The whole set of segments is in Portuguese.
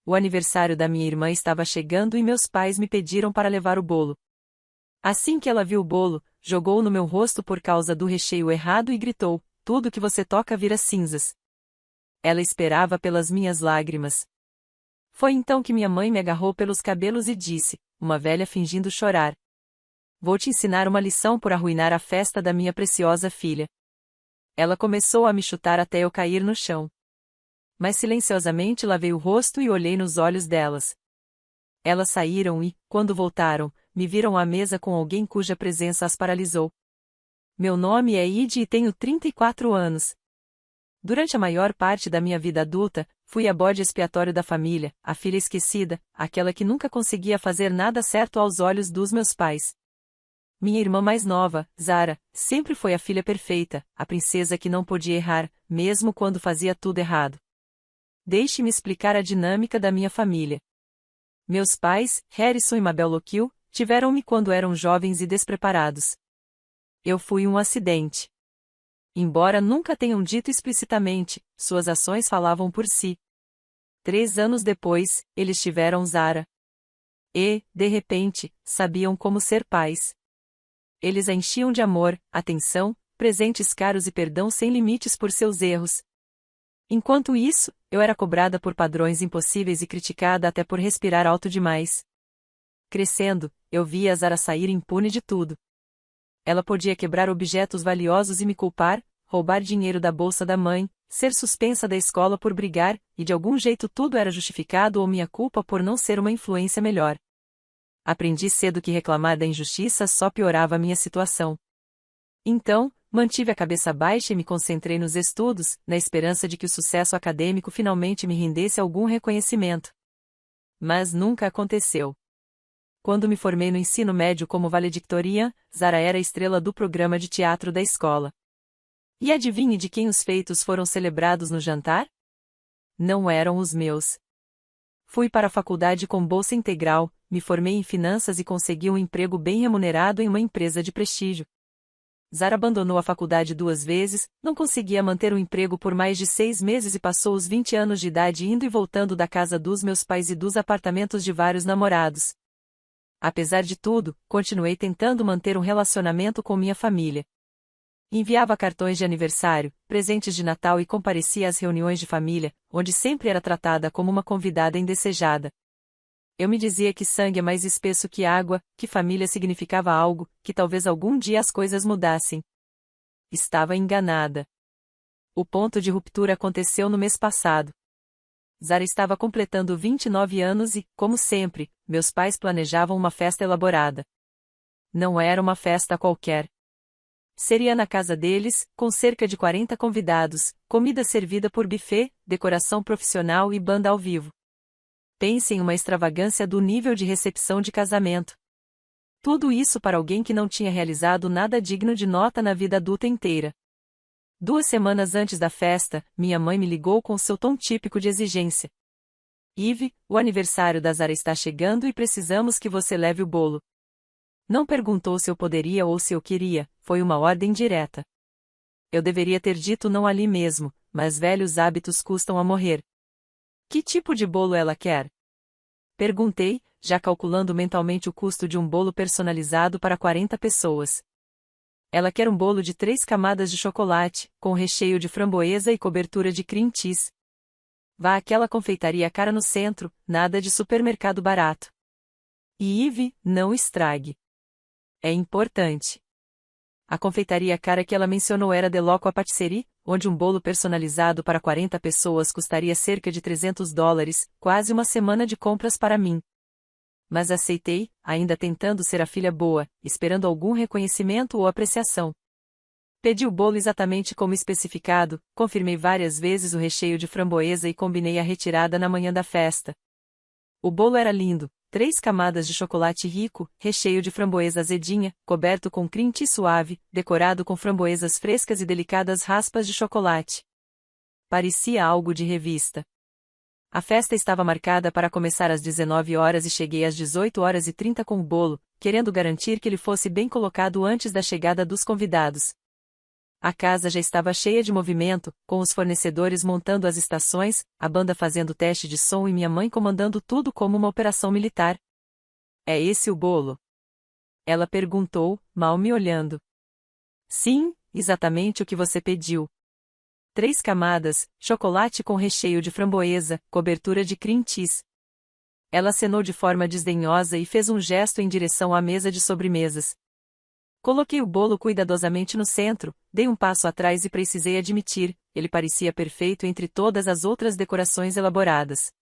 O aniversário da minha irmã estava chegando e meus pais me pediram para levar o bolo. Assim que ela viu o bolo, jogou-o no meu rosto por causa do recheio errado e gritou: "Tudo que você toca vira cinzas." Ela esperava pelas minhas lágrimas. Foi então que minha mãe me agarrou pelos cabelos e disse, uma velha fingindo chorar: "Vou te ensinar uma lição por arruinar a festa da minha preciosa filha." Ela começou a me chutar até eu cair no chão. Mas silenciosamente lavei o rosto e olhei nos olhos delas. Elas saíram e, quando voltaram, me viram à mesa com alguém cuja presença as paralisou. Meu nome é Ide e tenho 34 anos. Durante a maior parte da minha vida adulta, fui a bode expiatório da família, a filha esquecida, aquela que nunca conseguia fazer nada certo aos olhos dos meus pais. Minha irmã mais nova, Zara, sempre foi a filha perfeita, a princesa que não podia errar, mesmo quando fazia tudo errado. Deixe-me explicar a dinâmica da minha família. Meus pais, Harrison e Mabel Lockhill, tiveram-me quando eram jovens e despreparados. Eu fui um acidente. Embora nunca tenham dito explicitamente, suas ações falavam por si. 3 anos depois, eles tiveram Zara. E, de repente, sabiam como ser pais. Eles a enchiam de amor, atenção, presentes caros e perdão sem limites por seus erros. Enquanto isso, eu era cobrada por padrões impossíveis e criticada até por respirar alto demais. Crescendo, eu via a Zara sair impune de tudo. Ela podia quebrar objetos valiosos e me culpar, roubar dinheiro da bolsa da mãe, ser suspensa da escola por brigar, e de algum jeito tudo era justificado ou minha culpa por não ser uma influência melhor. Aprendi cedo que reclamar da injustiça só piorava a minha situação. Então, mantive a cabeça baixa e me concentrei nos estudos, na esperança de que o sucesso acadêmico finalmente me rendesse algum reconhecimento. Mas nunca aconteceu. Quando me formei no ensino médio como valedictorian, Zara era a estrela do programa de teatro da escola. E adivinhe de quem os feitos foram celebrados no jantar? Não eram os meus. Fui para a faculdade com bolsa integral, me formei em finanças e consegui um emprego bem remunerado em uma empresa de prestígio. Zara abandonou a faculdade 2 vezes, não conseguia manter um emprego por mais de 6 meses e passou os 20 anos de idade indo e voltando da casa dos meus pais e dos apartamentos de vários namorados. Apesar de tudo, continuei tentando manter um relacionamento com minha família. Enviava cartões de aniversário, presentes de Natal e comparecia às reuniões de família, onde sempre era tratada como uma convidada indesejada. Eu me dizia que sangue é mais espesso que água, que família significava algo, que talvez algum dia as coisas mudassem. Estava enganada. O ponto de ruptura aconteceu no mês passado. Zara estava completando 29 anos e, como sempre, meus pais planejavam uma festa elaborada. Não era uma festa qualquer. Seria na casa deles, com cerca de 40 convidados, comida servida por buffet, decoração profissional e banda ao vivo. Pense em uma extravagância do nível de recepção de casamento. Tudo isso para alguém que não tinha realizado nada digno de nota na vida adulta inteira. 2 semanas antes da festa, minha mãe me ligou com seu tom típico de exigência. "Eve, o aniversário da Zara está chegando e precisamos que você leve o bolo." Não perguntou se eu poderia ou se eu queria, foi uma ordem direta. Eu deveria ter dito não ali mesmo, mas velhos hábitos custam a morrer. "Que tipo de bolo ela quer?" Perguntei, já calculando mentalmente o custo de um bolo personalizado para 40 pessoas. "Ela quer um bolo de 3 camadas de chocolate, com recheio de framboesa e cobertura de cream cheese. Vá àquela confeitaria cara no centro, nada de supermercado barato. E Eve, não estrague. É importante." A confeitaria cara que ela mencionou era Deloco a Patisserie, onde um bolo personalizado para 40 pessoas custaria cerca de $300, quase uma semana de compras para mim. Mas aceitei, ainda tentando ser a filha boa, esperando algum reconhecimento ou apreciação. Pedi o bolo exatamente como especificado, confirmei várias vezes o recheio de framboesa e combinei a retirada na manhã da festa. O bolo era lindo. 3 camadas de chocolate rico, recheio de framboesa azedinha, coberto com cream cheese suave, decorado com framboesas frescas e delicadas raspas de chocolate. Parecia algo de revista. A festa estava marcada para começar às 19 horas e cheguei às 18h30 com o bolo, querendo garantir que ele fosse bem colocado antes da chegada dos convidados. A casa já estava cheia de movimento, com os fornecedores montando as estações, a banda fazendo teste de som e minha mãe comandando tudo como uma operação militar. É esse o bolo? Ela perguntou, mal me olhando. Sim, exatamente o que você pediu. 3 camadas, chocolate com recheio de framboesa, cobertura de cream cheese. Ela acenou de forma desdenhosa e fez um gesto em direção à mesa de sobremesas. Coloquei o bolo cuidadosamente no centro, dei um passo atrás e precisei admitir, ele parecia perfeito entre todas as outras decorações elaboradas.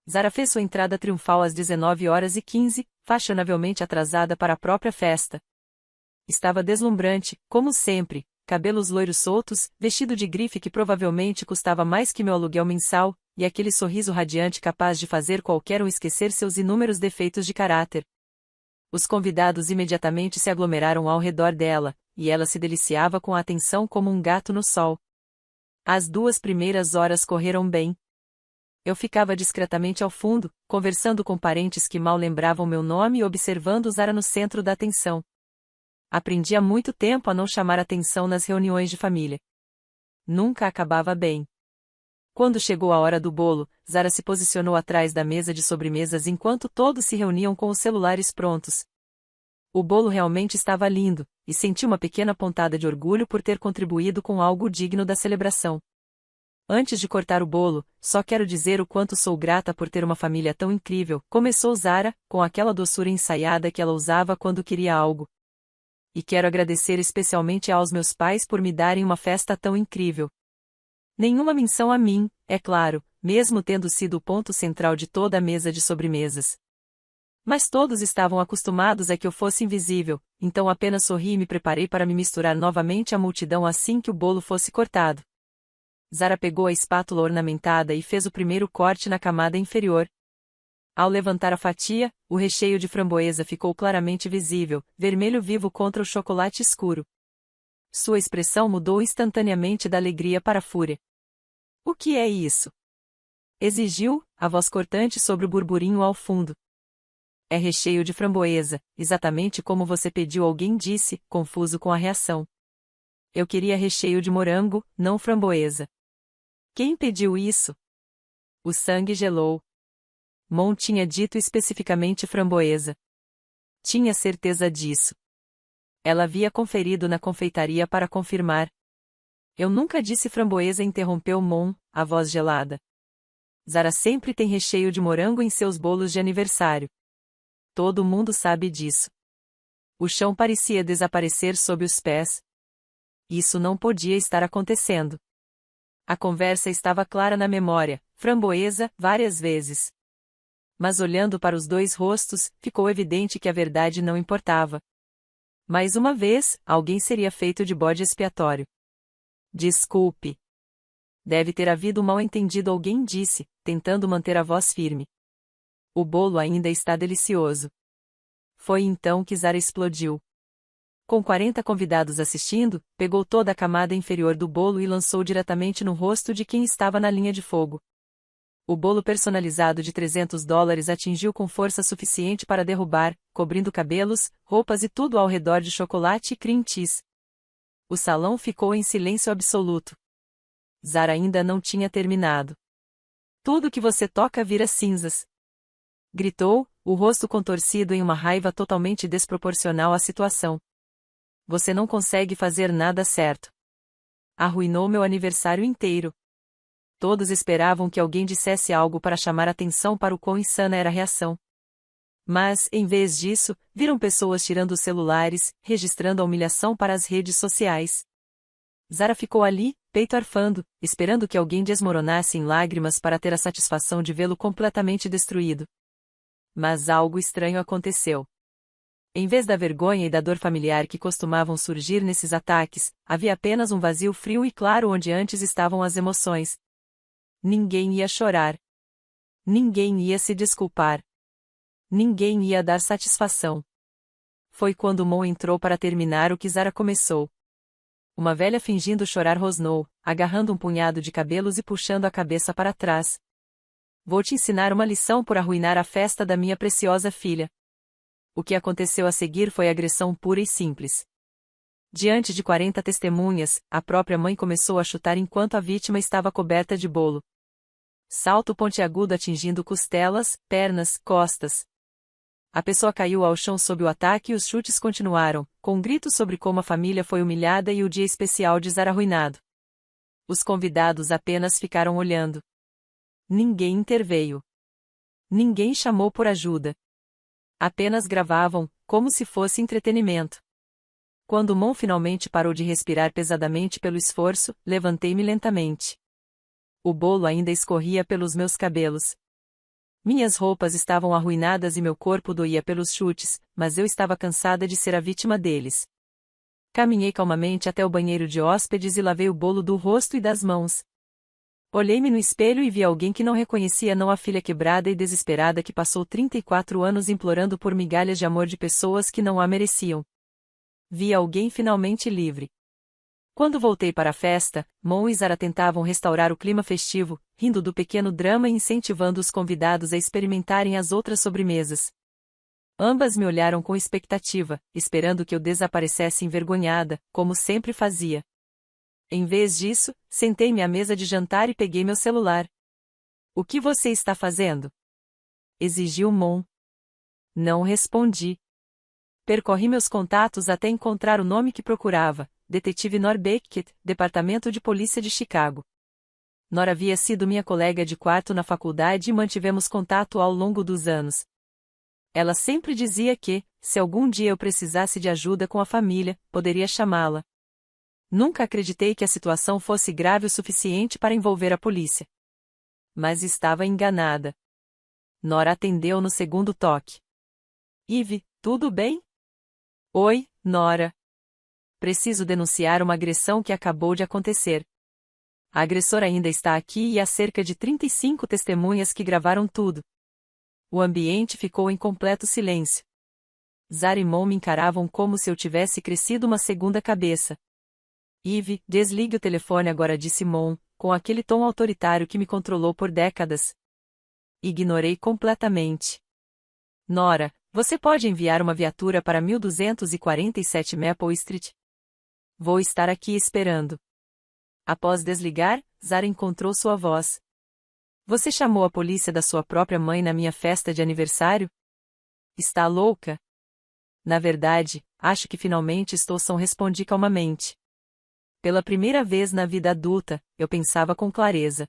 Zara fez sua entrada triunfal às 19h15, fashionavelmente atrasada para a própria festa. Estava deslumbrante, como sempre, cabelos loiros soltos, vestido de grife que provavelmente custava mais que meu aluguel mensal, e aquele sorriso radiante capaz de fazer qualquer um esquecer seus inúmeros defeitos de caráter. Os convidados imediatamente se aglomeraram ao redor dela, e ela se deliciava com a atenção como um gato no sol. As 2 primeiras horas correram bem. Eu ficava discretamente ao fundo, conversando com parentes que mal lembravam meu nome e observando Zara no centro da atenção. Aprendi há muito tempo a não chamar atenção nas reuniões de família. Nunca acabava bem. Quando chegou a hora do bolo, Zara se posicionou atrás da mesa de sobremesas enquanto todos se reuniam com os celulares prontos. O bolo realmente estava lindo, e senti uma pequena pontada de orgulho por ter contribuído com algo digno da celebração. Antes de cortar o bolo, só quero dizer o quanto sou grata por ter uma família tão incrível, começou Zara, com aquela doçura ensaiada que ela usava quando queria algo. E quero agradecer especialmente aos meus pais por me darem uma festa tão incrível. Nenhuma menção a mim, é claro, mesmo tendo sido o ponto central de toda a mesa de sobremesas. Mas todos estavam acostumados a que eu fosse invisível, então apenas sorri e me preparei para me misturar novamente à multidão assim que o bolo fosse cortado. Zara pegou a espátula ornamentada e fez o primeiro corte na camada inferior. Ao levantar a fatia, o recheio de framboesa ficou claramente visível, vermelho vivo contra o chocolate escuro. Sua expressão mudou instantaneamente da alegria para a fúria. O que é isso? Exigiu, a voz cortante sobre o burburinho ao fundo. É recheio de framboesa, exatamente como você pediu, alguém disse, confuso com a reação. Eu queria recheio de morango, não framboesa. Quem pediu isso? O sangue gelou. Mon tinha dito especificamente framboesa. Tinha certeza disso. Ela havia conferido na confeitaria para confirmar. Eu nunca disse framboesa, interrompeu Mon, a voz gelada. Zara sempre tem recheio de morango em seus bolos de aniversário. Todo mundo sabe disso. O chão parecia desaparecer sob os pés. Isso não podia estar acontecendo. A conversa estava clara na memória, framboesa, várias vezes. Mas olhando para os 2 rostos, ficou evidente que a verdade não importava. Mais uma vez, alguém seria feito de bode expiatório. Desculpe. Deve ter havido um mal-entendido, alguém disse, tentando manter a voz firme. O bolo ainda está delicioso. Foi então que Zara explodiu. Com 40 convidados assistindo, pegou toda a camada inferior do bolo e lançou diretamente no rosto de quem estava na linha de fogo. O bolo personalizado de $300 atingiu com força suficiente para derrubar, cobrindo cabelos, roupas e tudo ao redor de chocolate e cream cheese. O salão ficou em silêncio absoluto. Zara ainda não tinha terminado. Tudo que você toca vira cinzas. Gritou, o rosto contorcido em uma raiva totalmente desproporcional à situação. Você não consegue fazer nada certo. Arruinou meu aniversário inteiro. Todos esperavam que alguém dissesse algo para chamar atenção para o quão insana era a reação. Mas, em vez disso, viram pessoas tirando os celulares, registrando a humilhação para as redes sociais. Zara ficou ali, peito arfando, esperando que alguém desmoronasse em lágrimas para ter a satisfação de vê-lo completamente destruído. Mas algo estranho aconteceu. Em vez da vergonha e da dor familiar que costumavam surgir nesses ataques, havia apenas um vazio frio e claro onde antes estavam as emoções. Ninguém ia chorar. Ninguém ia se desculpar. Ninguém ia dar satisfação. Foi quando Mon entrou para terminar o que Zara começou. Uma velha fingindo chorar rosnou, agarrando um punhado de cabelos e puxando a cabeça para trás. Vou te ensinar uma lição por arruinar a festa da minha preciosa filha. O que aconteceu a seguir foi agressão pura e simples. Diante de 40 testemunhas, a própria mãe começou a chutar enquanto a vítima estava coberta de bolo. Salto pontiagudo atingindo costelas, pernas, costas. A pessoa caiu ao chão sob o ataque e os chutes continuaram, com gritos sobre como a família foi humilhada e o dia especial de Zara arruinado. Os convidados apenas ficaram olhando. Ninguém interveio. Ninguém chamou por ajuda. Apenas gravavam, como se fosse entretenimento. Quando Mon finalmente parou de respirar pesadamente pelo esforço, levantei-me lentamente. O bolo ainda escorria pelos meus cabelos. Minhas roupas estavam arruinadas e meu corpo doía pelos chutes, mas eu estava cansada de ser a vítima deles. Caminhei calmamente até o banheiro de hóspedes e lavei o bolo do rosto e das mãos. Olhei-me no espelho e vi alguém que não reconhecia, não a filha quebrada e desesperada que passou 34 anos implorando por migalhas de amor de pessoas que não a mereciam. Vi alguém finalmente livre. Quando voltei para a festa, Mon e Zara tentavam restaurar o clima festivo, rindo do pequeno drama e incentivando os convidados a experimentarem as outras sobremesas. Ambas me olharam com expectativa, esperando que eu desaparecesse envergonhada, como sempre fazia. Em vez disso, sentei-me à mesa de jantar e peguei meu celular. "O que você está fazendo?" exigiu Mon. Não respondi. Percorri meus contatos até encontrar o nome que procurava, Detetive Nora Beckett, Departamento de Polícia de Chicago. Nora havia sido minha colega de quarto na faculdade e mantivemos contato ao longo dos anos. Ela sempre dizia que, se algum dia eu precisasse de ajuda com a família, poderia chamá-la. Nunca acreditei que a situação fosse grave o suficiente para envolver a polícia. Mas estava enganada. Nora atendeu no segundo toque. "Ivy, tudo bem?" "Oi, Nora. Preciso denunciar uma agressão que acabou de acontecer. A agressora ainda está aqui e há cerca de 35 testemunhas que gravaram tudo." O ambiente ficou em completo silêncio. Zara e Mon me encaravam como se eu tivesse crescido uma segunda cabeça. "Ivy, desligue o telefone agora", disse Mon, com aquele tom autoritário que me controlou por décadas. Ignorei completamente. "Nora, você pode enviar uma viatura para 1247 Maple Street? Vou estar aqui esperando." Após desligar, Zara encontrou sua voz. "Você chamou a polícia da sua própria mãe na minha festa de aniversário? Está louca?" "Na verdade, acho que finalmente estou sã", respondi calmamente. Pela primeira vez na vida adulta, eu pensava com clareza.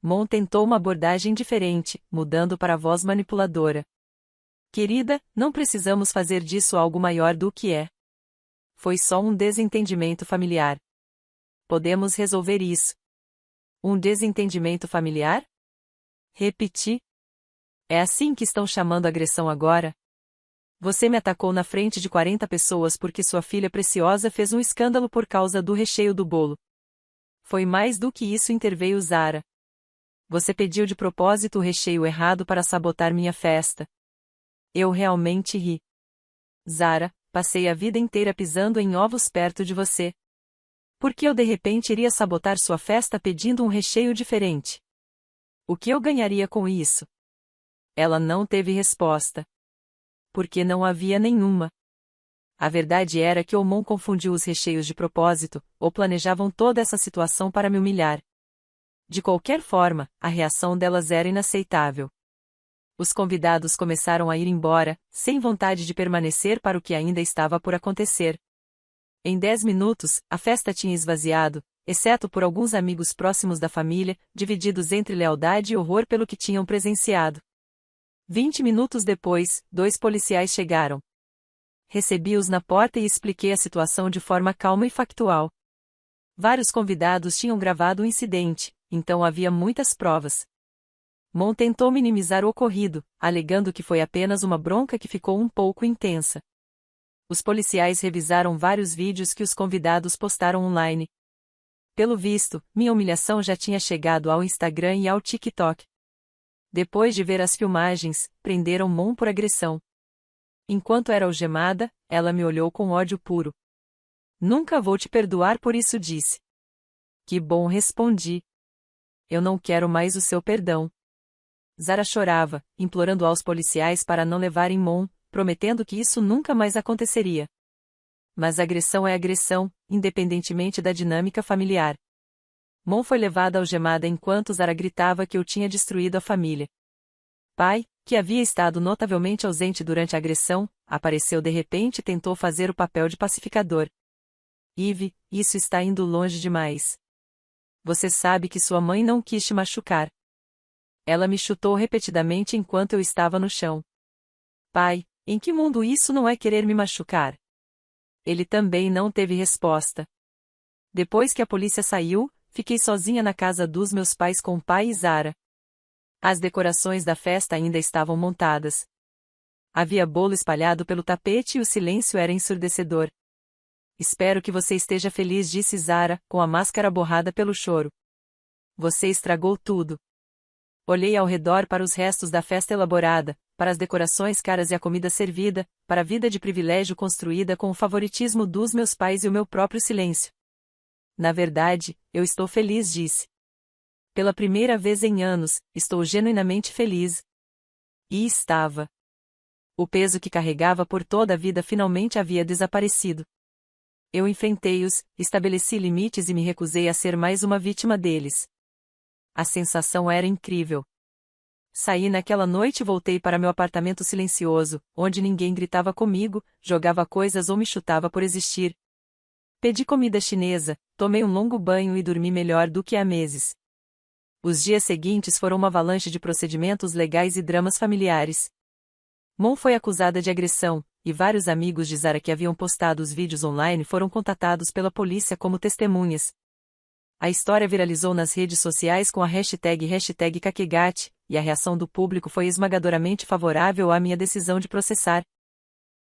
Mon tentou uma abordagem diferente, mudando para a voz manipuladora. "Querida, não precisamos fazer disso algo maior do que é. Foi só um desentendimento familiar. Podemos resolver isso." "Um desentendimento familiar?" repeti. "É assim que estão chamando a agressão agora? Você me atacou na frente de 40 pessoas porque sua filha preciosa fez um escândalo por causa do recheio do bolo. Foi mais do que isso", interveio Zara. "Você pediu de propósito o recheio errado para sabotar minha festa." Eu realmente ri. "Zara, passei a vida inteira pisando em ovos perto de você. Por que eu de repente iria sabotar sua festa pedindo um recheio diferente? O que eu ganharia com isso?" Ela não teve resposta. Porque não havia nenhuma. A verdade era que ou Mon confundiu os recheios de propósito, ou planejavam toda essa situação para me humilhar. De qualquer forma, a reação delas era inaceitável. Os convidados começaram a ir embora, sem vontade de permanecer para o que ainda estava por acontecer. Em 10 minutos, a festa tinha esvaziado, exceto por alguns amigos próximos da família, divididos entre lealdade e horror pelo que tinham presenciado. 20 minutos depois, 2 policiais chegaram. Recebi-os na porta e expliquei a situação de forma calma e factual. Vários convidados tinham gravado o incidente, então havia muitas provas. Mon tentou minimizar o ocorrido, alegando que foi apenas uma bronca que ficou um pouco intensa. Os policiais revisaram vários vídeos que os convidados postaram online. Pelo visto, minha humilhação já tinha chegado ao Instagram e ao TikTok. Depois de ver as filmagens, prenderam Mon por agressão. Enquanto era algemada, ela me olhou com ódio puro. "Nunca vou te perdoar por isso", disse. "Que bom", respondi. "Eu não quero mais o seu perdão." Zara chorava, implorando aos policiais para não levarem Mon, prometendo que isso nunca mais aconteceria. Mas agressão é agressão, independentemente da dinâmica familiar. Mon foi levada algemada enquanto Zara gritava que eu tinha destruído a família. Pai, que havia estado notavelmente ausente durante a agressão, apareceu de repente e tentou fazer o papel de pacificador. Eve, isso está indo longe demais. Você sabe que sua mãe não quis te machucar. Ela me chutou repetidamente enquanto eu estava no chão. Pai, em que mundo isso não é querer me machucar? Ele também não teve resposta. Depois que a polícia saiu, fiquei sozinha na casa dos meus pais com o pai e Zara. As decorações da festa ainda estavam montadas. Havia bolo espalhado pelo tapete e o silêncio era ensurdecedor. Espero que você esteja feliz, disse Zara, com a máscara borrada pelo choro. Você estragou tudo. Olhei ao redor para os restos da festa elaborada, para as decorações caras e a comida servida, para a vida de privilégio construída com o favoritismo dos meus pais e o meu próprio silêncio. Na verdade, eu estou feliz, disse. Pela primeira vez em anos, estou genuinamente feliz. E estava. O peso que carregava por toda a vida finalmente havia desaparecido. Eu enfrentei-os, estabeleci limites e me recusei a ser mais uma vítima deles. A sensação era incrível. Saí naquela noite e voltei para meu apartamento silencioso, onde ninguém gritava comigo, jogava coisas ou me chutava por existir. Pedi comida chinesa, tomei um longo banho e dormi melhor do que há meses. Os dias seguintes foram uma avalanche de procedimentos legais e dramas familiares. Mon foi acusada de agressão, e vários amigos de Zara que haviam postado os vídeos online foram contatados pela polícia como testemunhas. A história viralizou nas redes sociais com a hashtag Kakegate, e a reação do público foi esmagadoramente favorável à minha decisão de processar.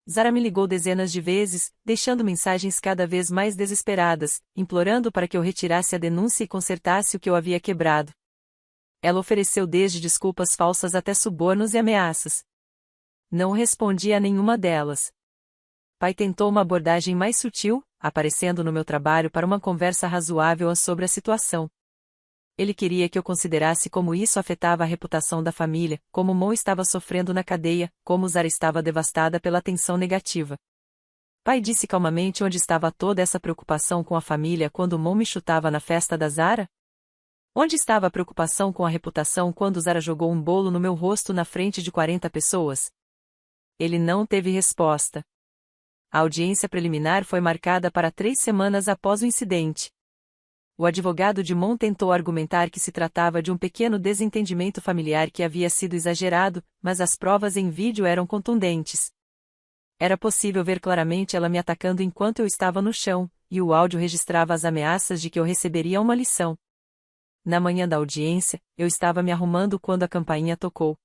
Zara me ligou dezenas de vezes, deixando mensagens cada vez mais desesperadas, implorando para que eu retirasse a denúncia e consertasse o que eu havia quebrado. Ela ofereceu desde desculpas falsas até subornos e ameaças. Não respondi a nenhuma delas. Pai tentou uma abordagem mais sutil, aparecendo no meu trabalho para uma conversa razoável sobre a situação. Ele queria que eu considerasse como isso afetava a reputação da família, como Mon estava sofrendo na cadeia, como Zara estava devastada pela atenção negativa. Pai disse calmamente onde estava toda essa preocupação com a família quando Mon me chutava na festa da Zara? Onde estava a preocupação com a reputação quando Zara jogou um bolo no meu rosto na frente de 40 pessoas? Ele não teve resposta. A audiência preliminar foi marcada para 3 semanas após o incidente. O advogado de Mon tentou argumentar que se tratava de um pequeno desentendimento familiar que havia sido exagerado, mas as provas em vídeo eram contundentes. Era possível ver claramente ela me atacando enquanto eu estava no chão, e o áudio registrava as ameaças de que eu receberia uma lição. Na manhã da audiência, eu estava me arrumando quando a campainha tocou.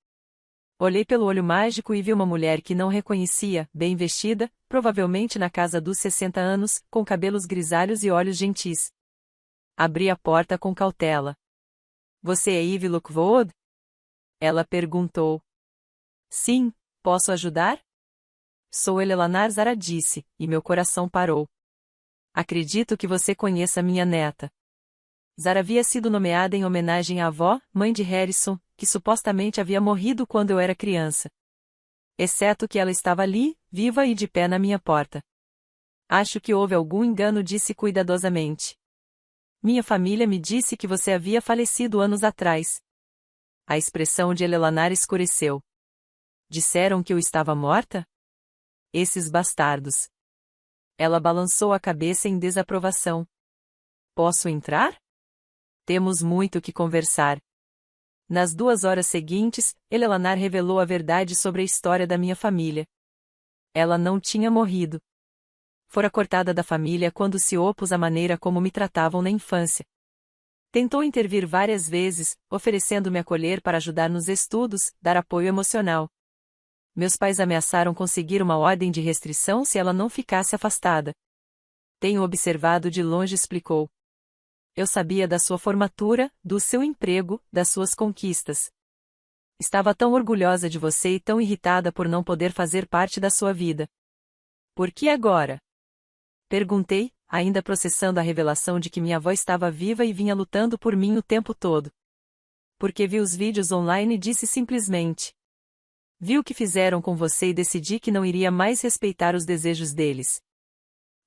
Olhei pelo olho mágico e vi uma mulher que não reconhecia, bem vestida, provavelmente na casa dos 60 anos, com cabelos grisalhos e olhos gentis. Abri a porta com cautela. Você é Eve Lockwood? Ela perguntou. Sim, posso ajudar? Sou Eleanor, Zara disse, e meu coração parou. Acredito que você conheça minha neta. Zara havia sido nomeada em homenagem à avó, mãe de Harrison, que supostamente havia morrido quando eu era criança. Exceto que ela estava ali, viva e de pé na minha porta. Acho que houve algum engano, disse cuidadosamente. Minha família me disse que você havia falecido anos atrás. A expressão de Eleanor escureceu. Disseram que eu estava morta? Esses bastardos. Ela balançou a cabeça em desaprovação. Posso entrar? Temos muito que conversar. Nas 2 horas seguintes, Eleanor revelou a verdade sobre a história da minha família. Ela não tinha morrido. Fora cortada da família quando se opôs à maneira como me tratavam na infância. Tentou intervir várias vezes, oferecendo-me acolher para ajudar nos estudos, dar apoio emocional. Meus pais ameaçaram conseguir uma ordem de restrição se ela não ficasse afastada. Tenho observado de longe, explicou. Eu sabia da sua formatura, do seu emprego, das suas conquistas. Estava tão orgulhosa de você e tão irritada por não poder fazer parte da sua vida. Por que agora? Perguntei, ainda processando a revelação de que minha avó estava viva e vinha lutando por mim o tempo todo. Porque vi os vídeos online e disse simplesmente. Vi o que fizeram com você e decidi que não iria mais respeitar os desejos deles.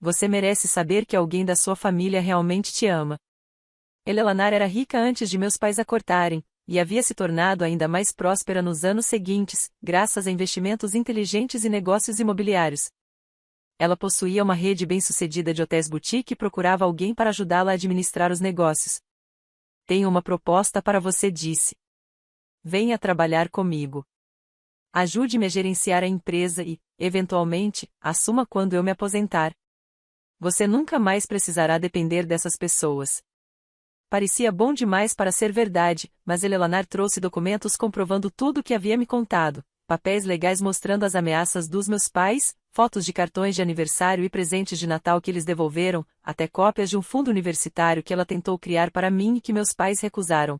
Você merece saber que alguém da sua família realmente te ama. Elelanar era rica antes de meus pais a cortarem, e havia se tornado ainda mais próspera nos anos seguintes, graças a investimentos inteligentes e negócios imobiliários. Ela possuía uma rede bem-sucedida de hotéis boutique e procurava alguém para ajudá-la a administrar os negócios. Tenho uma proposta para você, disse. Venha trabalhar comigo. Ajude-me a gerenciar a empresa e, eventualmente, assuma quando eu me aposentar. Você nunca mais precisará depender dessas pessoas. Parecia bom demais para ser verdade, mas Elelanar trouxe documentos comprovando tudo o que havia me contado, papéis legais mostrando as ameaças dos meus pais, fotos de cartões de aniversário e presentes de Natal que eles devolveram, até cópias de um fundo universitário que ela tentou criar para mim e que meus pais recusaram.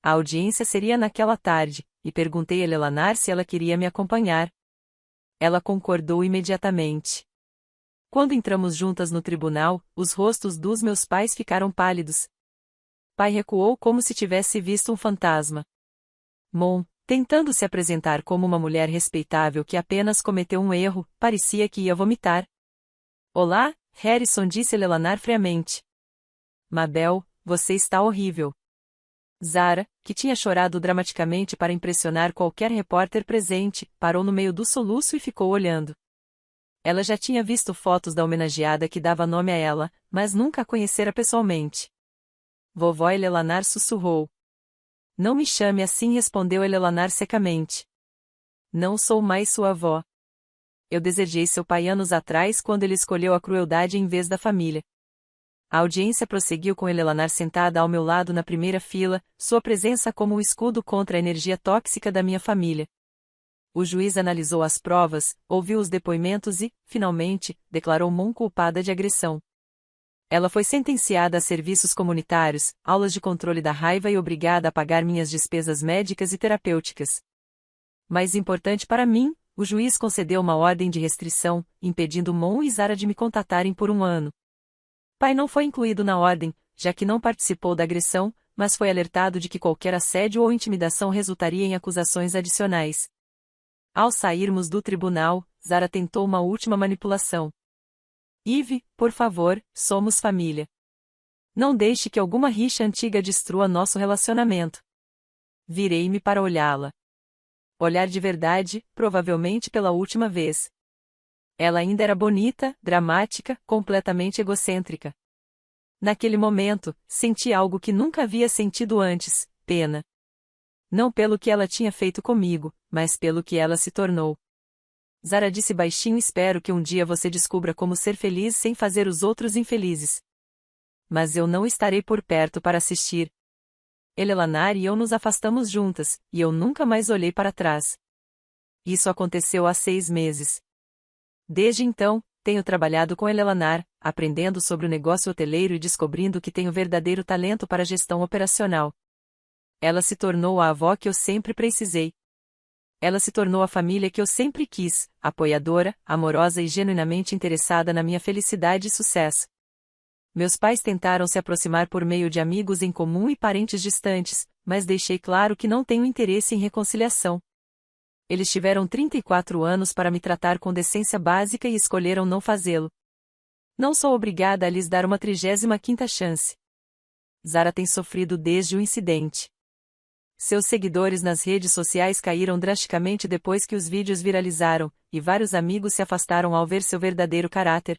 A audiência seria naquela tarde, e perguntei a Elelanar se ela queria me acompanhar. Ela concordou imediatamente. Quando entramos juntas no tribunal, os rostos dos meus pais ficaram pálidos. Pai recuou como se tivesse visto um fantasma. Mon, tentando se apresentar como uma mulher respeitável que apenas cometeu um erro, parecia que ia vomitar. Olá, Harrison, disse Elelanar friamente. Mabel, você está horrível. Zara, que tinha chorado dramaticamente para impressionar qualquer repórter presente, parou no meio do soluço e ficou olhando. Ela já tinha visto fotos da homenageada que dava nome a ela, mas nunca a conhecera pessoalmente. Vovó Elelanar sussurrou. Não me chame assim, respondeu Elelanar secamente. Não sou mais sua avó. Eu desejei seu pai anos atrás quando ele escolheu a crueldade em vez da família. A audiência prosseguiu com Elelanar sentada ao meu lado na primeira fila, sua presença como um escudo contra a energia tóxica da minha família. O juiz analisou as provas, ouviu os depoimentos e, finalmente, declarou Mon culpada de agressão. Ela foi sentenciada a serviços comunitários, aulas de controle da raiva e obrigada a pagar minhas despesas médicas e terapêuticas. Mais importante para mim, o juiz concedeu uma ordem de restrição, impedindo Mon e Zara de me contatarem por um ano. Pai não foi incluído na ordem, já que não participou da agressão, mas foi alertado de que qualquer assédio ou intimidação resultaria em acusações adicionais. Ao sairmos do tribunal, Zara tentou uma última manipulação. Eve, por favor, somos família. Não deixe que alguma rixa antiga destrua nosso relacionamento. Virei-me para olhá-la. Olhar de verdade, provavelmente pela última vez. Ela ainda era bonita, dramática, completamente egocêntrica. Naquele momento, senti algo que nunca havia sentido antes, pena. Não pelo que ela tinha feito comigo, mas pelo que ela se tornou. Zara disse baixinho: espero que um dia você descubra como ser feliz sem fazer os outros infelizes. Mas eu não estarei por perto para assistir. Elelanar e eu nos afastamos juntas, e eu nunca mais olhei para trás. Isso aconteceu há 6 meses. Desde então, tenho trabalhado com Elelanar, aprendendo sobre o negócio hoteleiro e descobrindo que tenho verdadeiro talento para gestão operacional. Ela se tornou a avó que eu sempre precisei. Ela se tornou a família que eu sempre quis, apoiadora, amorosa e genuinamente interessada na minha felicidade e sucesso. Meus pais tentaram se aproximar por meio de amigos em comum e parentes distantes, mas deixei claro que não tenho interesse em reconciliação. Eles tiveram 34 anos para me tratar com decência básica e escolheram não fazê-lo. Não sou obrigada a lhes dar uma 35ª chance. Zara tem sofrido desde o incidente. Seus seguidores nas redes sociais caíram drasticamente depois que os vídeos viralizaram, e vários amigos se afastaram ao ver seu verdadeiro caráter.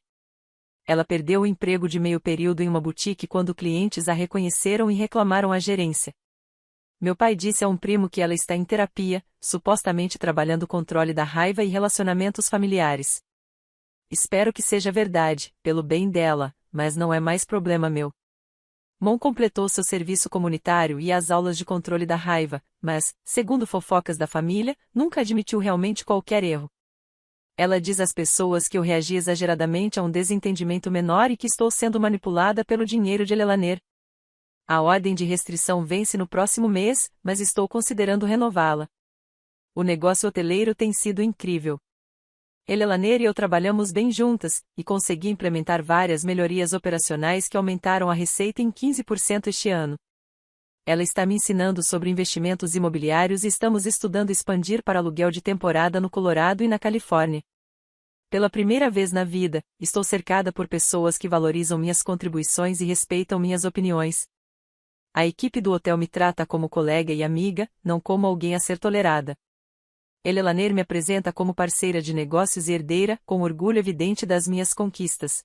Ela perdeu o emprego de meio período em uma boutique quando clientes a reconheceram e reclamaram à gerência. Meu pai disse a um primo que ela está em terapia, supostamente trabalhando o controle da raiva e relacionamentos familiares. Espero que seja verdade, pelo bem dela, mas não é mais problema meu. Mon completou seu serviço comunitário e as aulas de controle da raiva, mas, segundo fofocas da família, nunca admitiu realmente qualquer erro. Ela diz às pessoas que eu reagi exageradamente a um desentendimento menor e que estou sendo manipulada pelo dinheiro de Elelanar. A ordem de restrição vence no próximo mês, mas estou considerando renová-la. O negócio hoteleiro tem sido incrível. Elelanar e eu trabalhamos bem juntas, e consegui implementar várias melhorias operacionais que aumentaram a receita em 15% este ano. Ela está me ensinando sobre investimentos imobiliários e estamos estudando expandir para aluguel de temporada no Colorado e na Califórnia. Pela primeira vez na vida, estou cercada por pessoas que valorizam minhas contribuições e respeitam minhas opiniões. A equipe do hotel me trata como colega e amiga, não como alguém a ser tolerada. Elelaner me apresenta como parceira de negócios e herdeira, com orgulho evidente das minhas conquistas.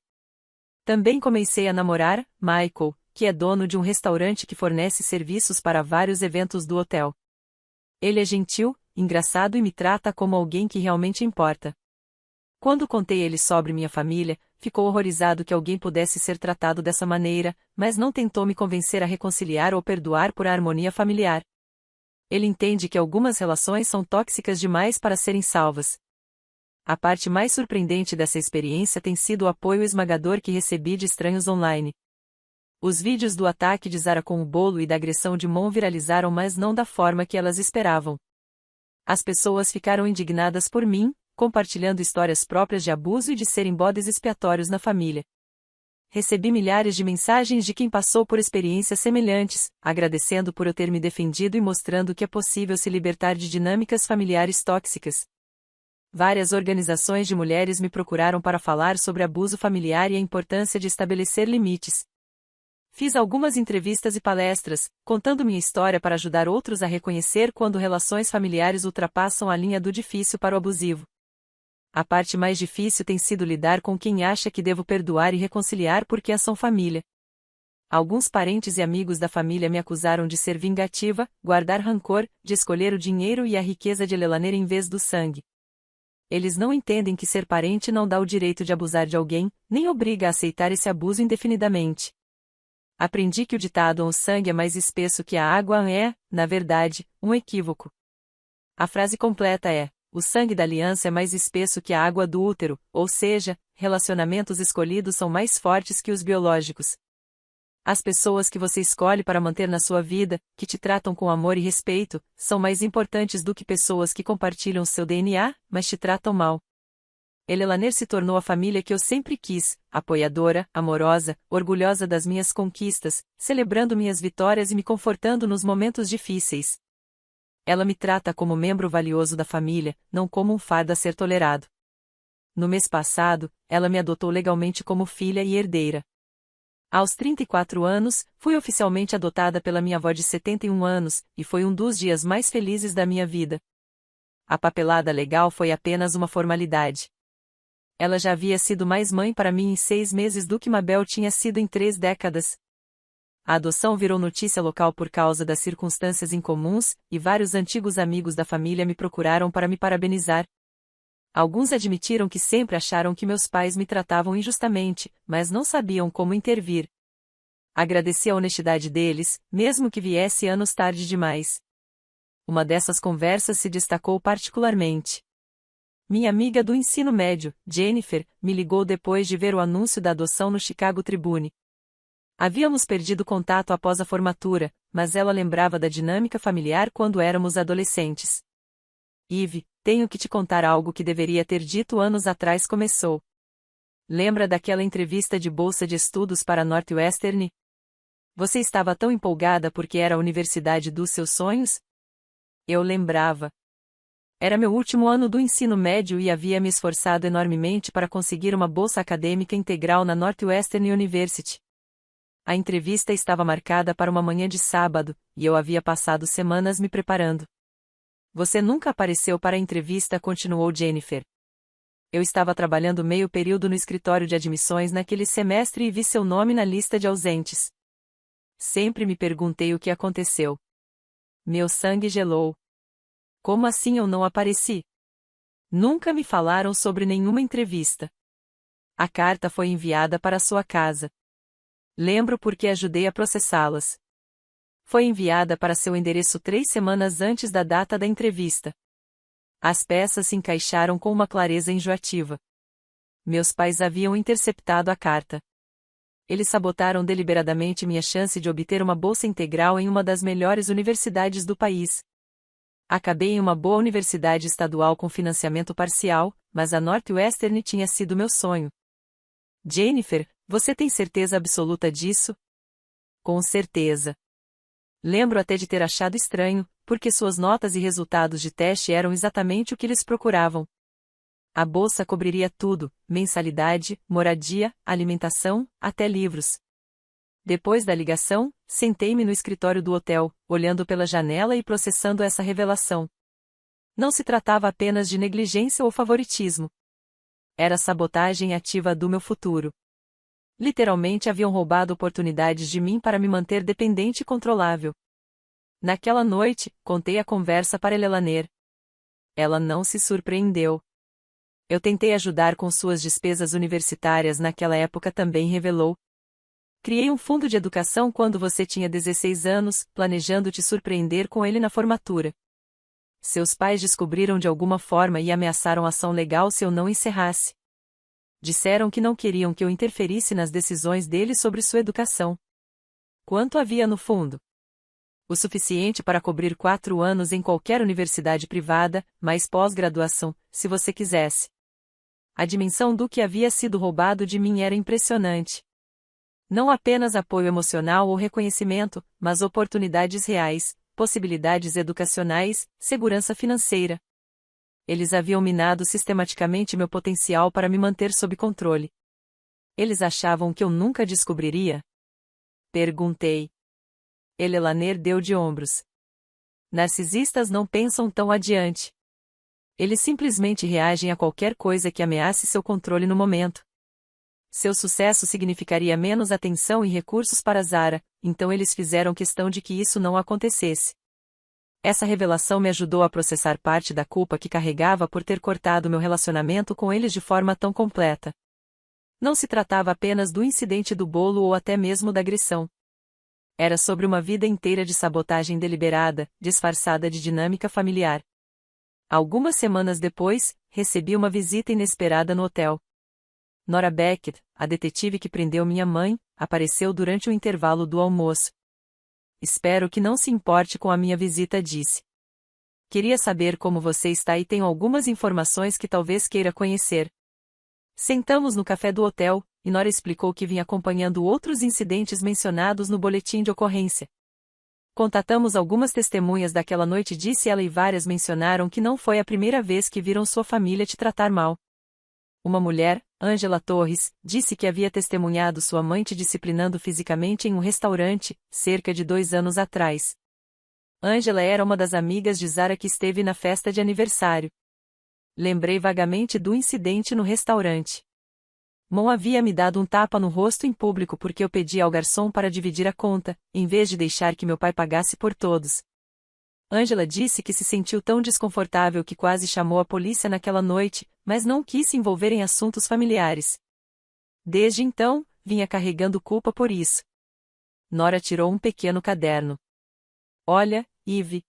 Também comecei a namorar Michael, que é dono de um restaurante que fornece serviços para vários eventos do hotel. Ele é gentil, engraçado e me trata como alguém que realmente importa. Quando contei a ele sobre minha família, ficou horrorizado que alguém pudesse ser tratado dessa maneira, mas não tentou me convencer a reconciliar ou perdoar por a harmonia familiar. Ele entende que algumas relações são tóxicas demais para serem salvas. A parte mais surpreendente dessa experiência tem sido o apoio esmagador que recebi de estranhos online. Os vídeos do ataque de Zara com o bolo e da agressão de Mon viralizaram, mas não da forma que elas esperavam. As pessoas ficaram indignadas por mim, compartilhando histórias próprias de abuso e de serem bodes expiatórios na família. Recebi milhares de mensagens de quem passou por experiências semelhantes, agradecendo por eu ter me defendido e mostrando que é possível se libertar de dinâmicas familiares tóxicas. Várias organizações de mulheres me procuraram para falar sobre abuso familiar e a importância de estabelecer limites. Fiz algumas entrevistas e palestras, contando minha história para ajudar outros a reconhecer quando relações familiares ultrapassam a linha do difícil para o abusivo. A parte mais difícil tem sido lidar com quem acha que devo perdoar e reconciliar porque são família. Alguns parentes e amigos da família me acusaram de ser vingativa, guardar rancor, de escolher o dinheiro e a riqueza de Elelaner em vez do sangue. Eles não entendem que ser parente não dá o direito de abusar de alguém, nem obriga a aceitar esse abuso indefinidamente. Aprendi que o ditado "o sangue é mais espesso que a água" é, na verdade, um equívoco. A frase completa é: o sangue da aliança é mais espesso que a água do útero, ou seja, relacionamentos escolhidos são mais fortes que os biológicos. As pessoas que você escolhe para manter na sua vida, que te tratam com amor e respeito, são mais importantes do que pessoas que compartilham seu DNA, mas te tratam mal. Elelaner se tornou a família que eu sempre quis, apoiadora, amorosa, orgulhosa das minhas conquistas, celebrando minhas vitórias e me confortando nos momentos difíceis. Ela me trata como membro valioso da família, não como um fardo a ser tolerado. No mês passado, ela me adotou legalmente como filha e herdeira. Aos 34 anos, fui oficialmente adotada pela minha avó de 71 anos, e foi um dos dias mais felizes da minha vida. A papelada legal foi apenas uma formalidade. Ela já havia sido mais mãe para mim em 6 meses do que Mabel tinha sido em 3 décadas. A adoção virou notícia local por causa das circunstâncias incomuns, e vários antigos amigos da família me procuraram para me parabenizar. Alguns admitiram que sempre acharam que meus pais me tratavam injustamente, mas não sabiam como intervir. Agradeci a honestidade deles, mesmo que viesse anos tarde demais. Uma dessas conversas se destacou particularmente. Minha amiga do ensino médio, Jennifer, me ligou depois de ver o anúncio da adoção no Chicago Tribune. Havíamos perdido contato após a formatura, mas ela lembrava da dinâmica familiar quando éramos adolescentes. Eve, tenho que te contar algo que deveria ter dito anos atrás. Começou. Lembra daquela entrevista de bolsa de estudos para Northwestern? Você estava tão empolgada porque era a universidade dos seus sonhos? Eu lembrava. Era meu último ano do ensino médio e havia me esforçado enormemente para conseguir uma bolsa acadêmica integral na Northwestern University. A entrevista estava marcada para uma manhã de sábado, e eu havia passado semanas me preparando. Você nunca apareceu para a entrevista, continuou Jennifer. Eu estava trabalhando meio período no escritório de admissões naquele semestre e vi seu nome na lista de ausentes. Sempre me perguntei o que aconteceu. Meu sangue gelou. Como assim eu não apareci? Nunca me falaram sobre nenhuma entrevista. A carta foi enviada para sua casa. Lembro porque ajudei a processá-las. Foi enviada para seu endereço 3 semanas antes da data da entrevista. As peças se encaixaram com uma clareza enjoativa. Meus pais haviam interceptado a carta. Eles sabotaram deliberadamente minha chance de obter uma bolsa integral em uma das melhores universidades do país. Acabei em uma boa universidade estadual com financiamento parcial, mas a Northwestern tinha sido meu sonho. Jennifer, você tem certeza absoluta disso? Com certeza. Lembro até de ter achado estranho, porque suas notas e resultados de teste eram exatamente o que eles procuravam. A bolsa cobriria tudo: mensalidade, moradia, alimentação, até livros. Depois da ligação, sentei-me no escritório do hotel, olhando pela janela e processando essa revelação. Não se tratava apenas de negligência ou favoritismo. Era sabotagem ativa do meu futuro. Literalmente haviam roubado oportunidades de mim para me manter dependente e controlável. Naquela noite, contei a conversa para Elelaner. Ela não se surpreendeu. Eu tentei ajudar com suas despesas universitárias naquela época, também revelou. Criei um fundo de educação quando você tinha 16 anos, planejando te surpreender com ele na formatura. Seus pais descobriram de alguma forma e ameaçaram ação legal se eu não encerrasse. Disseram que não queriam que eu interferisse nas decisões deles sobre sua educação. Quanto havia no fundo? O suficiente para cobrir 4 anos em qualquer universidade privada, mais pós-graduação, se você quisesse. A dimensão do que havia sido roubado de mim era impressionante. Não apenas apoio emocional ou reconhecimento, mas oportunidades reais, possibilidades educacionais, segurança financeira. Eles haviam minado sistematicamente meu potencial para me manter sob controle. Eles achavam que eu nunca descobriria? Perguntei. Elelaner deu de ombros. Narcisistas não pensam tão adiante. Eles simplesmente reagem a qualquer coisa que ameace seu controle no momento. Seu sucesso significaria menos atenção e recursos para Zara, então eles fizeram questão de que isso não acontecesse. Essa revelação me ajudou a processar parte da culpa que carregava por ter cortado meu relacionamento com eles de forma tão completa. Não se tratava apenas do incidente do bolo ou até mesmo da agressão. Era sobre uma vida inteira de sabotagem deliberada, disfarçada de dinâmica familiar. Algumas semanas depois, recebi uma visita inesperada no hotel. Nora Beckett, a detetive que prendeu minha mãe, apareceu durante o intervalo do almoço. Espero que não se importe com a minha visita, disse. Queria saber como você está e tenho algumas informações que talvez queira conhecer. Sentamos no café do hotel, e Nora explicou que vinha acompanhando outros incidentes mencionados no boletim de ocorrência. Contatamos algumas testemunhas daquela noite, disse ela, e várias mencionaram que não foi a primeira vez que viram sua família te tratar mal. Uma mulher, Angela Torres, disse que havia testemunhado sua mãe te disciplinando fisicamente em um restaurante, cerca de 2 anos atrás. Angela era uma das amigas de Zara que esteve na festa de aniversário. Lembrei vagamente do incidente no restaurante. Mon havia me dado um tapa no rosto em público porque eu pedi ao garçom para dividir a conta, em vez de deixar que meu pai pagasse por todos. Angela disse que se sentiu tão desconfortável que quase chamou a polícia naquela noite, mas não quis se envolver em assuntos familiares. Desde então, vinha carregando culpa por isso. Nora tirou um pequeno caderno. Olha, Eve.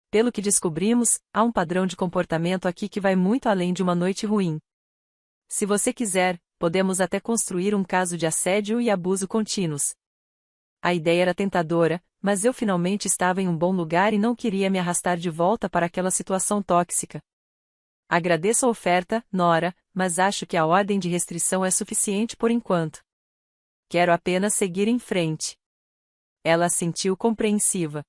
Pelo que descobrimos, há um padrão de comportamento aqui que vai muito além de uma noite ruim. Se você quiser, podemos até construir um caso de assédio e abuso contínuos. A ideia era tentadora, mas eu finalmente estava em um bom lugar e não queria me arrastar de volta para aquela situação tóxica. Agradeço a oferta, Nora, mas acho que a ordem de restrição é suficiente por enquanto. Quero apenas seguir em frente. Ela assentiu compreensiva.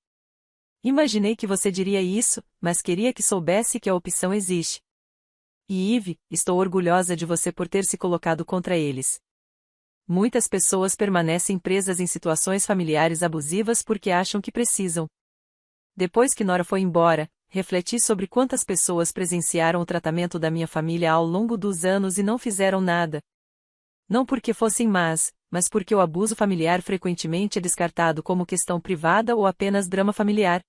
Imaginei que você diria isso, mas queria que soubesse que a opção existe. E Eve, estou orgulhosa de você por ter se colocado contra eles. Muitas pessoas permanecem presas em situações familiares abusivas porque acham que precisam. Depois que Nora foi embora, refleti sobre quantas pessoas presenciaram o tratamento da minha família ao longo dos anos e não fizeram nada. Não porque fossem más, mas porque o abuso familiar frequentemente é descartado como questão privada ou apenas drama familiar.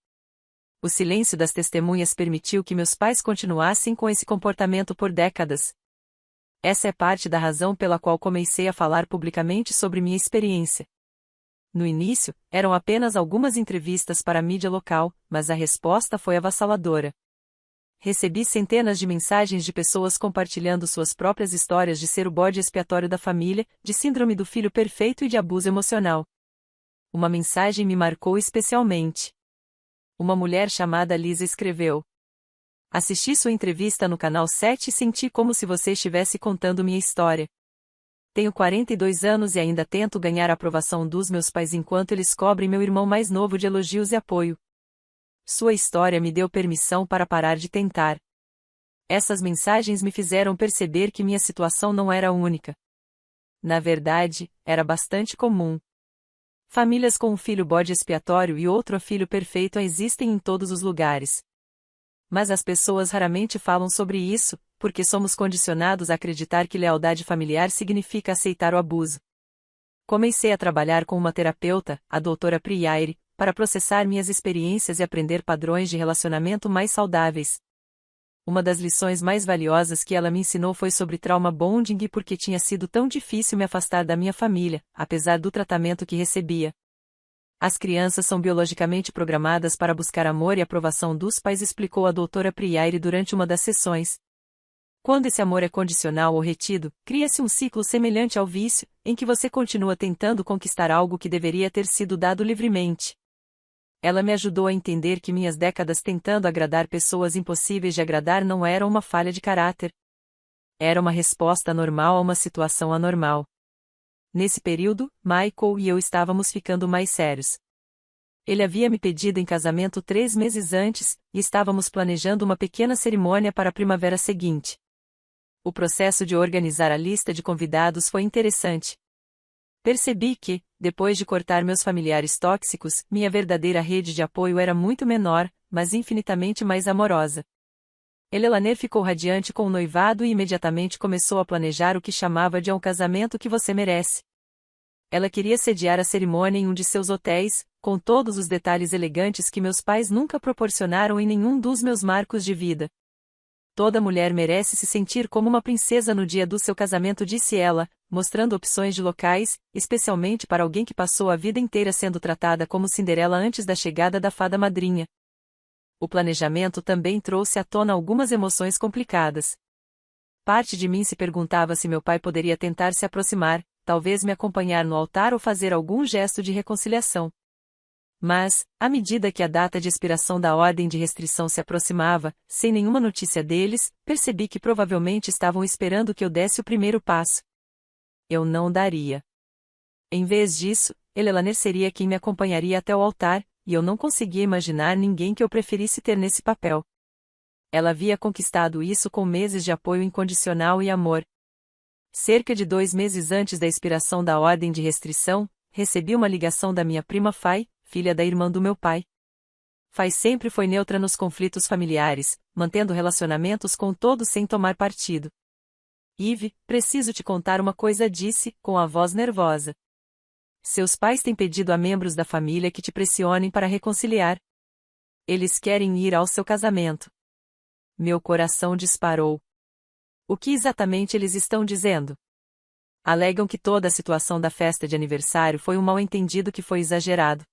O silêncio das testemunhas permitiu que meus pais continuassem com esse comportamento por décadas. Essa é parte da razão pela qual comecei a falar publicamente sobre minha experiência. No início, eram apenas algumas entrevistas para a mídia local, mas a resposta foi avassaladora. Recebi centenas de mensagens de pessoas compartilhando suas próprias histórias de ser o bode expiatório da família, de síndrome do filho perfeito e de abuso emocional. Uma mensagem me marcou especialmente. Uma mulher chamada Lisa escreveu: assisti sua entrevista no Canal 7 e senti como se você estivesse contando minha história. Tenho 42 anos e ainda tento ganhar a aprovação dos meus pais enquanto eles cobrem meu irmão mais novo de elogios e apoio. Sua história me deu permissão para parar de tentar. Essas mensagens me fizeram perceber que minha situação não era única. Na verdade, era bastante comum. Famílias com um filho bode expiatório e outro filho perfeito existem em todos os lugares. Mas as pessoas raramente falam sobre isso, porque somos condicionados a acreditar que lealdade familiar significa aceitar o abuso. Comecei a trabalhar com uma terapeuta, a doutora Priyari, para processar minhas experiências e aprender padrões de relacionamento mais saudáveis. Uma das lições mais valiosas que ela me ensinou foi sobre trauma bonding e por que tinha sido tão difícil me afastar da minha família, apesar do tratamento que recebia. As crianças são biologicamente programadas para buscar amor e aprovação dos pais, explicou a doutora Priyari durante uma das sessões. Quando esse amor é condicional ou retido, cria-se um ciclo semelhante ao vício, em que você continua tentando conquistar algo que deveria ter sido dado livremente. Ela me ajudou a entender que minhas décadas tentando agradar pessoas impossíveis de agradar não eram uma falha de caráter. Era uma resposta normal a uma situação anormal. Nesse período, Michael e eu estávamos ficando mais sérios. Ele havia me pedido em casamento 3 meses antes, e estávamos planejando uma pequena cerimônia para a primavera seguinte. O processo de organizar a lista de convidados foi interessante. Percebi que, depois de cortar meus familiares tóxicos, minha verdadeira rede de apoio era muito menor, mas infinitamente mais amorosa. Elelaner ficou radiante com o noivado e imediatamente começou a planejar o que chamava de um casamento que você merece. Ela queria sediar a cerimônia em um de seus hotéis, com todos os detalhes elegantes que meus pais nunca proporcionaram em nenhum dos meus marcos de vida. Toda mulher merece se sentir como uma princesa no dia do seu casamento, disse ela, mostrando opções de locais, especialmente para alguém que passou a vida inteira sendo tratada como Cinderela antes da chegada da fada madrinha. O planejamento também trouxe à tona algumas emoções complicadas. Parte de mim se perguntava se meu pai poderia tentar se aproximar, talvez me acompanhar no altar ou fazer algum gesto de reconciliação. Mas, à medida que a data de expiração da ordem de restrição se aproximava, sem nenhuma notícia deles, percebi que provavelmente estavam esperando que eu desse o primeiro passo. Eu não daria. Em vez disso, Elelaner seria quem me acompanharia até o altar, e eu não conseguia imaginar ninguém que eu preferisse ter nesse papel. Ela havia conquistado isso com meses de apoio incondicional e amor. Cerca de 2 meses antes da expiração da ordem de restrição, recebi uma ligação da minha prima Fai, filha da irmã do meu pai. Fai sempre foi neutra nos conflitos familiares, mantendo relacionamentos com todos sem tomar partido. Eve, preciso te contar uma coisa, disse, com a voz nervosa. Seus pais têm pedido a membros da família que te pressionem para reconciliar. Eles querem ir ao seu casamento. Meu coração disparou. O que exatamente eles estão dizendo? Alegam que toda a situação da festa de aniversário foi um mal-entendido que foi exagerado.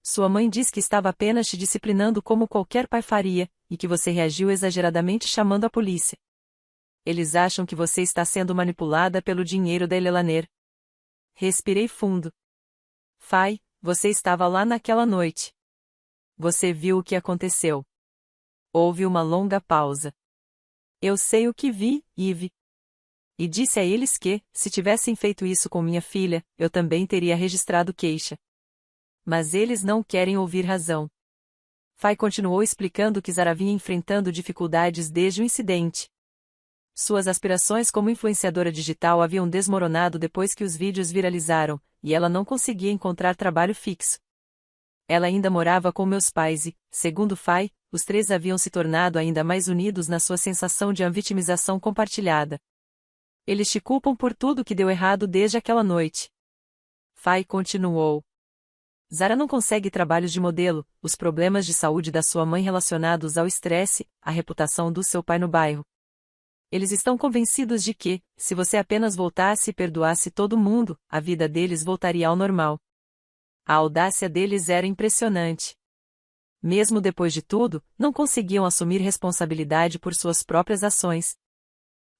Sua mãe diz que estava apenas te disciplinando como qualquer pai faria, e que você reagiu exageradamente chamando a polícia. Eles acham que você está sendo manipulada pelo dinheiro da Elelaner. Respirei fundo. Fai, você estava lá naquela noite. Você viu o que aconteceu. Houve uma longa pausa. Eu sei o que vi, Eve. E disse a eles que, se tivessem feito isso com minha filha, eu também teria registrado queixa. Mas eles não querem ouvir razão. Fai continuou explicando que Zara vinha enfrentando dificuldades desde o incidente. Suas aspirações como influenciadora digital haviam desmoronado depois que os vídeos viralizaram, e ela não conseguia encontrar trabalho fixo. Ela ainda morava com meus pais e, segundo Fai, os 3 haviam se tornado ainda mais unidos na sua sensação de vitimização compartilhada. Eles te culpam por tudo que deu errado desde aquela noite. Fai continuou. Zara não consegue trabalhos de modelo, os problemas de saúde da sua mãe relacionados ao estresse, a reputação do seu pai no bairro. Eles estão convencidos de que, se você apenas voltasse e perdoasse todo mundo, a vida deles voltaria ao normal. A audácia deles era impressionante. Mesmo depois de tudo, não conseguiam assumir responsabilidade por suas próprias ações.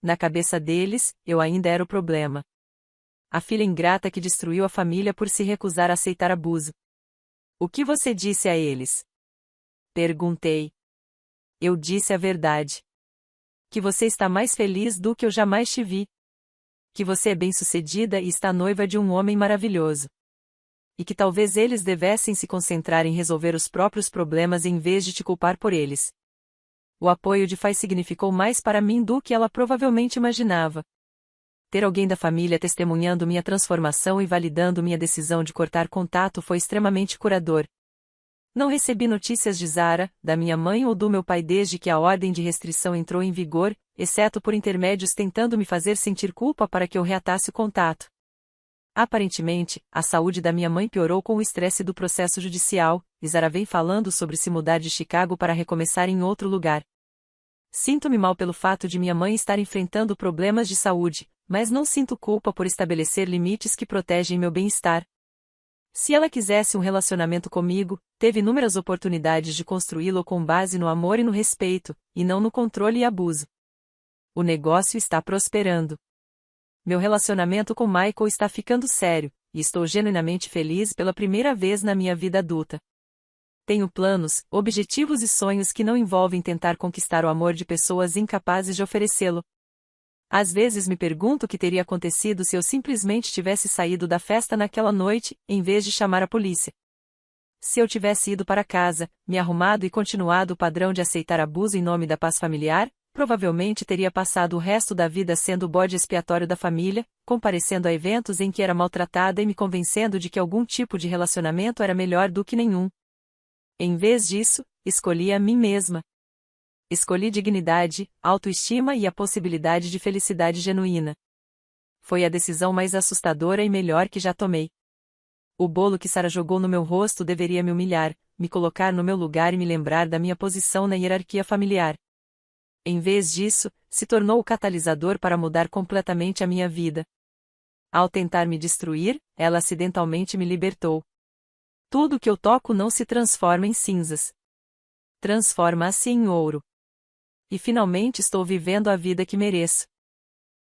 Na cabeça deles, eu ainda era o problema. A filha ingrata que destruiu a família por se recusar a aceitar abuso. O que você disse a eles? Perguntei. Eu disse a verdade. Que você está mais feliz do que eu jamais te vi. Que você é bem-sucedida e está noiva de um homem maravilhoso. E que talvez eles devessem se concentrar em resolver os próprios problemas em vez de te culpar por eles. O apoio de Fai significou mais para mim do que ela provavelmente imaginava. Ter alguém da família testemunhando minha transformação e validando minha decisão de cortar contato foi extremamente curador. Não recebi notícias de Zara, da minha mãe ou do meu pai desde que a ordem de restrição entrou em vigor, exceto por intermédios tentando me fazer sentir culpa para que eu reatasse o contato. Aparentemente, a saúde da minha mãe piorou com o estresse do processo judicial, e Zara vem falando sobre se mudar de Chicago para recomeçar em outro lugar. Sinto-me mal pelo fato de minha mãe estar enfrentando problemas de saúde, mas não sinto culpa por estabelecer limites que protegem meu bem-estar. Se ela quisesse um relacionamento comigo, teve inúmeras oportunidades de construí-lo com base no amor e no respeito, e não no controle e abuso. O negócio está prosperando. Meu relacionamento com Michael está ficando sério, e estou genuinamente feliz pela primeira vez na minha vida adulta. Tenho planos, objetivos e sonhos que não envolvem tentar conquistar o amor de pessoas incapazes de oferecê-lo. Às vezes me pergunto o que teria acontecido se eu simplesmente tivesse saído da festa naquela noite, em vez de chamar a polícia. Se eu tivesse ido para casa, me arrumado e continuado o padrão de aceitar abuso em nome da paz familiar, provavelmente teria passado o resto da vida sendo o bode expiatório da família, comparecendo a eventos em que era maltratada e me convencendo de que algum tipo de relacionamento era melhor do que nenhum. Em vez disso, escolhi a mim mesma. Escolhi dignidade, autoestima e a possibilidade de felicidade genuína. Foi a decisão mais assustadora e melhor que já tomei. O bolo que Sarah jogou no meu rosto deveria me humilhar, me colocar no meu lugar e me lembrar da minha posição na hierarquia familiar. Em vez disso, se tornou o catalisador para mudar completamente a minha vida. Ao tentar me destruir, ela acidentalmente me libertou. Tudo que eu toco não se transforma em cinzas. Transforma-se em ouro. E finalmente estou vivendo a vida que mereço.